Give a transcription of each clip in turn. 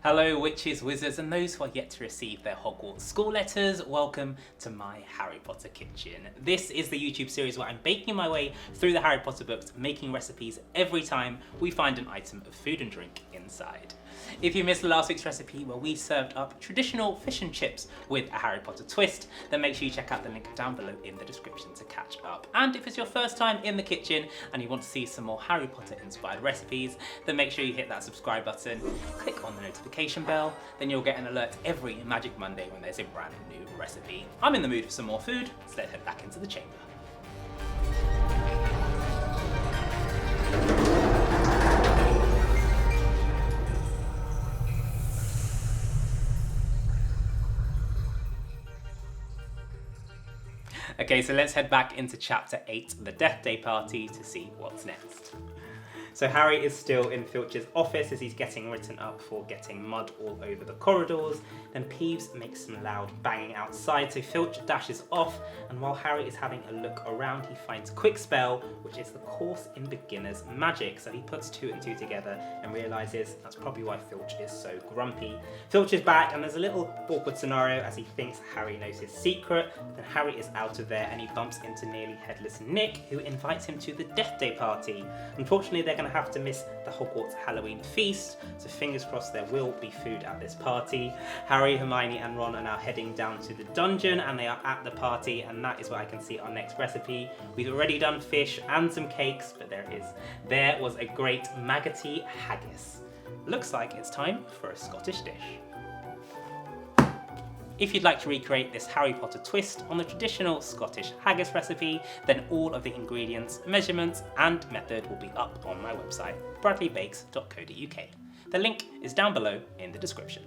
Hello witches, wizards and those who are yet to receive their Hogwarts school letters, welcome to my Harry Potter kitchen. This is the YouTube series where I'm baking my way through the Harry Potter books, making recipes every time we find an item of food and drink inside. If you missed last week's recipe where we served up traditional fish and chips with a Harry Potter twist, then make sure you check out the link down below in the description to catch up. And if it's your first time in the kitchen and you want to see some more Harry Potter inspired recipes, then make sure you hit that subscribe button, click on the notification bell, then you'll get an alert every Magic Monday when there's a brand new recipe. I'm in the mood for some more food, so let's head back into the chamber. Okay, so let's head back into chapter 8, the Death Day Party, to see what's next. So Harry is still in Filch's office as he's getting written up for getting mud all over the corridors. Then Peeves makes some loud banging outside, so Filch dashes off, and while Harry is having a look around, he finds Quick Spell, which is the course in beginner's magic. So he puts 2 and 2 together and realizes that's probably why Filch is so grumpy. Filch is back, and there's a little awkward scenario as he thinks Harry knows his secret. Then Harry is out of there and he bumps into nearly headless Nick, who invites him to the Death Day party. Unfortunately, they're going to have to miss the Hogwarts Halloween feast, so fingers crossed there will be food at this party. Harry, Hermione and Ron are now heading down to the dungeon and they are at the party, and that is where I can see our next recipe. We've already done fish and some cakes, but there was a great maggoty haggis. Looks like it's time for a Scottish dish. If you'd like to recreate this Harry Potter twist on the traditional Scottish haggis recipe, then all of the ingredients, measurements and method will be up on my website, bradleybakes.co.uk. The link is down below in the description.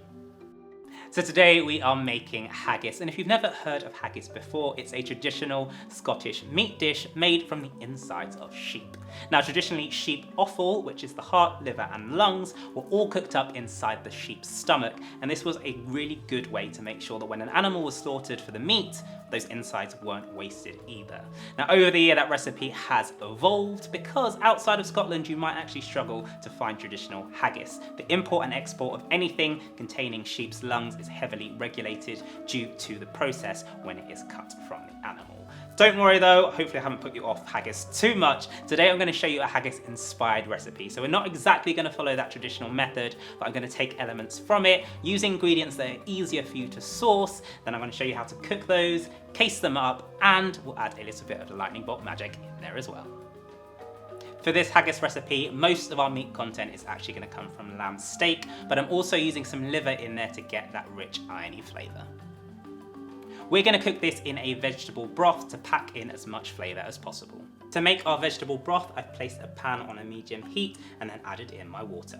So today we are making haggis, and if you've never heard of haggis before, it's a traditional Scottish meat dish made from the insides of sheep. Now traditionally sheep offal, which is the heart, liver and lungs, were all cooked up inside the sheep's stomach, and this was a really good way to make sure that when an animal was slaughtered for the meat, those insides weren't wasted either. Now over the year that recipe has evolved because outside of Scotland you might actually struggle to find traditional haggis. The import and export of anything containing sheep's lungs is heavily regulated due to the process when it is cut from the animal. Don't worry though, hopefully I haven't put you off haggis too much. Today I'm going to show you a haggis inspired recipe. So we're not exactly going to follow that traditional method, but I'm going to take elements from it, use ingredients that are easier for you to source, then I'm going to show you how to cook those, case them up, and we'll add a little bit of the lightning bolt magic in there as well. For this haggis recipe, most of our meat content is actually going to come from lamb steak, but I'm also using some liver in there to get that rich irony flavour. We're going to cook this in a vegetable broth to pack in as much flavour as possible. To make our vegetable broth, I've placed a pan on a medium heat and then added in my water.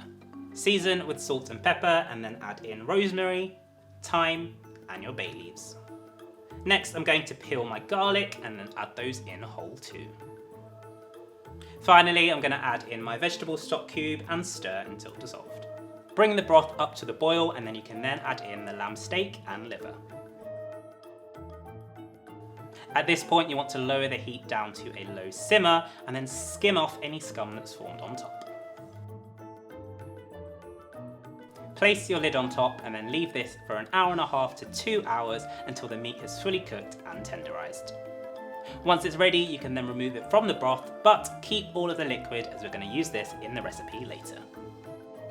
Season with salt and pepper and then add in rosemary, thyme and your bay leaves. Next I'm going to peel my garlic and then add those in whole too. Finally, I'm going to add in my vegetable stock cube and stir until dissolved. Bring the broth up to the boil and then you can then add in the lamb steak and liver. At this point you want to lower the heat down to a low simmer and then skim off any scum that's formed on top. Place your lid on top and then leave this for an hour and a half to 2 hours until the meat is fully cooked and tenderized. Once it's ready, you can then remove it from the broth, but keep all of the liquid as we're going to use this in the recipe later.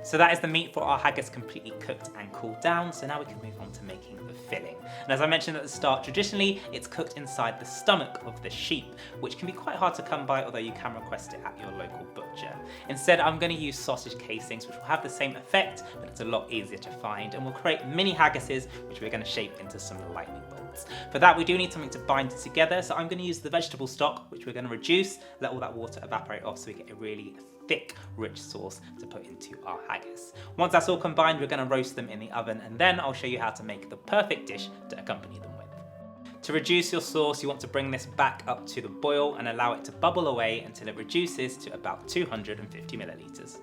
So that is the meat for our haggis completely cooked and cooled down, so now we can move on to making the filling. And as I mentioned at the start, traditionally it's cooked inside the stomach of the sheep, which can be quite hard to come by, although you can request it at your local butcher. Instead, I'm going to use sausage casings, which will have the same effect, but it's a lot easier to find, and we'll create mini haggises, which we're going to shape into some lightning bolts. For that, we do need something to bind it together, so I'm going to use the vegetable stock, which we're going to reduce, let all that water evaporate off so we get a really thick, rich sauce to put into our haggis. Once that's all combined, we're going to roast them in the oven, and then I'll show you how to make the perfect dish to accompany them with. To reduce your sauce, you want to bring this back up to the boil and allow it to bubble away until it reduces to about 250 milliliters.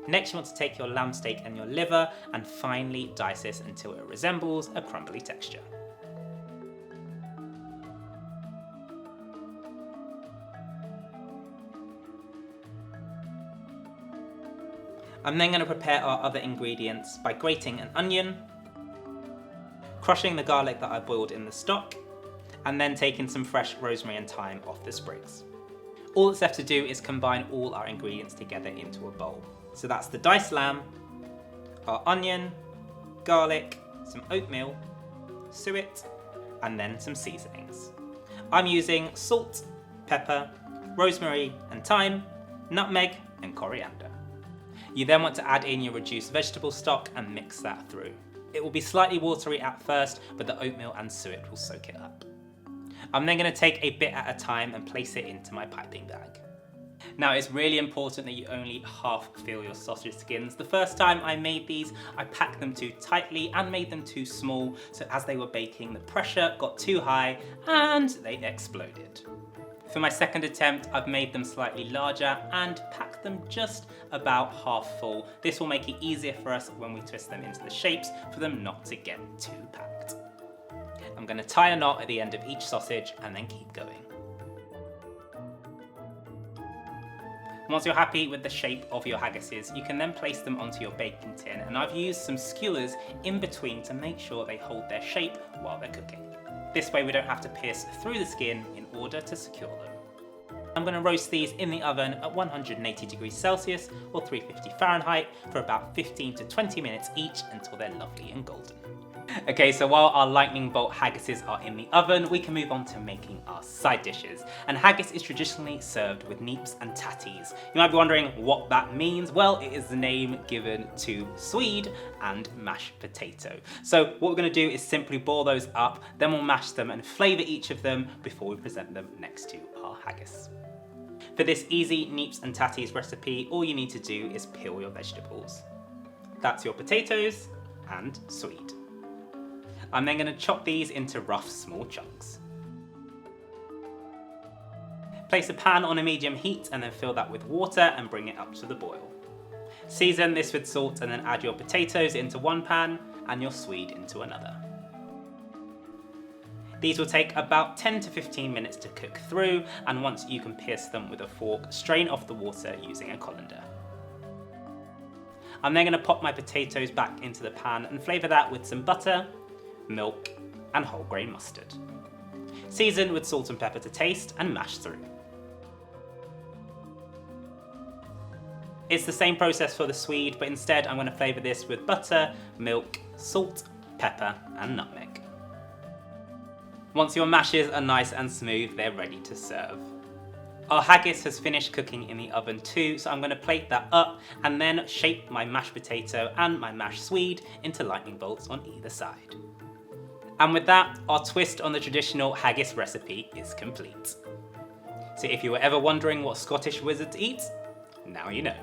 Next, you want to take your lamb steak and your liver and finely dice this until it resembles a crumbly texture. I'm then going to prepare our other ingredients by grating an onion, crushing the garlic that I boiled in the stock, and then taking some fresh rosemary and thyme off the sprigs. All that's left to do is combine all our ingredients together into a bowl. So that's the diced lamb, our onion, garlic, some oatmeal, suet, and then some seasonings. I'm using salt, pepper, rosemary and thyme, nutmeg and coriander. You then want to add in your reduced vegetable stock and mix that through. It will be slightly watery at first, but the oatmeal and suet will soak it up. I'm then going to take a bit at a time and place it into my piping bag. Now it's really important that you only half fill your sausage skins. The first time I made these, I packed them too tightly and made them too small, so as they were baking, the pressure got too high and they exploded. For my second attempt, I've made them slightly larger and packed them just about half full. This will make it easier for us when we twist them into the shapes for them not to get too packed. I'm going to tie a knot at the end of each sausage and then keep going. Once you're happy with the shape of your haggises, you can then place them onto your baking tin, and I've used some skewers in between to make sure they hold their shape while they're cooking. This way we don't have to pierce through the skin in order to secure them. I'm going to roast these in the oven at 180 degrees Celsius or 350 Fahrenheit for about 15 to 20 minutes each until they're lovely and golden. Okay, so while our lightning bolt haggises are in the oven, we can move on to making our side dishes. And haggis is traditionally served with Neeps and Tatties. You might be wondering what that means. Well, it is the name given to swede and mashed potato. So what we're going to do is simply boil those up, then we'll mash them and flavour each of them before we present them next to our haggis. For this easy Neeps and Tatties recipe, all you need to do is peel your vegetables. That's your potatoes and swede. I'm then going to chop these into rough, small chunks. Place a pan on a medium heat and then fill that with water and bring it up to the boil. Season this with salt and then add your potatoes into one pan and your swede into another. These will take about 10 to 15 minutes to cook through, and once you can pierce them with a fork, strain off the water using a colander. I'm then going to pop my potatoes back into the pan and flavour that with some butter, milk and whole grain mustard. Season with salt and pepper to taste and mash through. It's the same process for the swede, but instead I'm going to flavour this with butter, milk, salt, pepper and nutmeg. Once your mashes are nice and smooth, they're ready to serve. Our haggis has finished cooking in the oven too, so I'm going to plate that up and then shape my mashed potato and my mashed swede into lightning bolts on either side. And with that, our twist on the traditional haggis recipe is complete. So if you were ever wondering what Scottish wizards eat, now you know.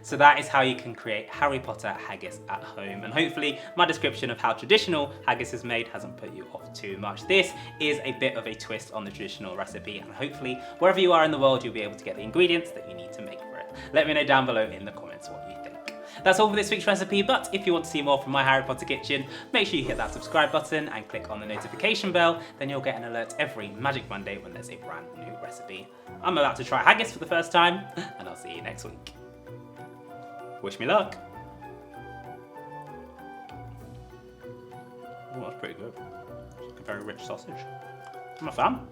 So that is how you can create Harry Potter haggis at home, and hopefully my description of how traditional haggis is made hasn't put you off too much. This is a bit of a twist on the traditional recipe, and hopefully wherever you are in the world you'll be able to get the ingredients that you need to make for it. Let me know down below in the comments what you think. That's all for this week's recipe, but if you want to see more from my Harry Potter kitchen, make sure you hit that subscribe button and click on the notification bell, then you'll get an alert every Magic Monday when there's a brand new recipe. I'm about to try haggis for the first time, and I'll see you next week. Wish me luck. Oh, that's pretty good. It's a very rich sausage. I'm a fan.